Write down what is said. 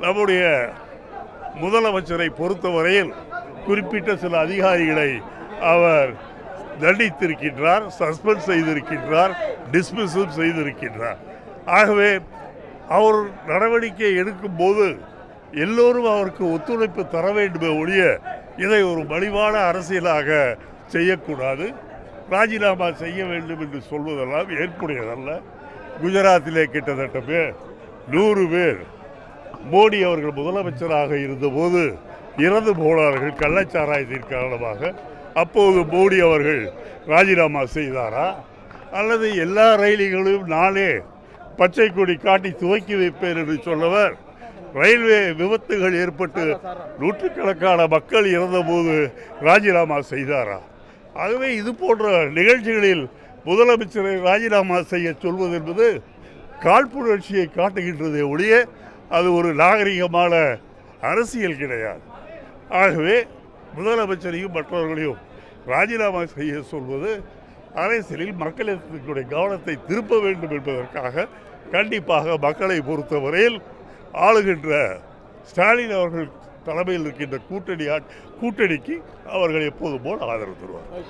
நம்முடைய முதலமைச்சரை பொறுத்தவரையில் குறிப்பிட்ட சில அதிகாரிகளை அவர் தண்டித்திருக்கின்றார், சஸ்பெண்ட் செய்திருக்கின்றார், டிஸ்மிஸும் செய்திருக்கின்றார். ஆகவே அவர் நடவடிக்கை எடுக்கும்போது எல்லோரும் அவருக்கு ஒத்துழைப்பு தர வேண்டுமே ஒழிய இதை ஒரு மலிவான அரசியலாக செய்யக்கூடாது. ராஜினாமா செய்ய வேண்டும் என்று சொல்வதெல்லாம் ஏற்புடையதல்ல. குஜராத்திலே கிட்டத்தட்ட 100 பேர் மோடி அவர்கள் முதலமைச்சராக இருந்தபோது இறந்து போனார்கள் கள்ளச்சாராயத்தின் காரணமாக. அப்போது மோடி அவர்கள் ராஜினாமா செய்தாரா? அல்லது எல்லா ரயில்களையும் நானே பச்சை கொடி காட்டி துவக்கி வைப்பேன் என்று சொன்னவர் ரயில்வே விபத்துகள் ஏற்பட்டு நூற்றுக்கணக்கான மக்கள் இறந்தபோது ராஜினாமா செய்தாரா? ஆகவே இது போன்ற நிகழ்ச்சிகளில் முதலமைச்சரை ராஜினாமா செய்ய சொல்வது என்பது காழ்ப்புணர்ச்சியை காட்டுகின்றதே ஒழிய அது ஒரு நாகரிகமான அரசியல் கிடையாது. ஆகவே முதலமைச்சரையும் மற்றவர்களையும் ராஜினாமா செய்ய சொல்வது அரசியலில் மக்களுடைய கவனத்தை திருப்ப வேண்டும் என்பதற்காக கண்டிப்பாக மக்களை பொறுத்தவரையில் ஆளுகின்ற ஸ்டாலின் அவர்கள் தலைமையில் இருக்கின்ற கூட்டணிக்கு அவர்கள் எப்போதும் போல் ஆதரவு தருவார்.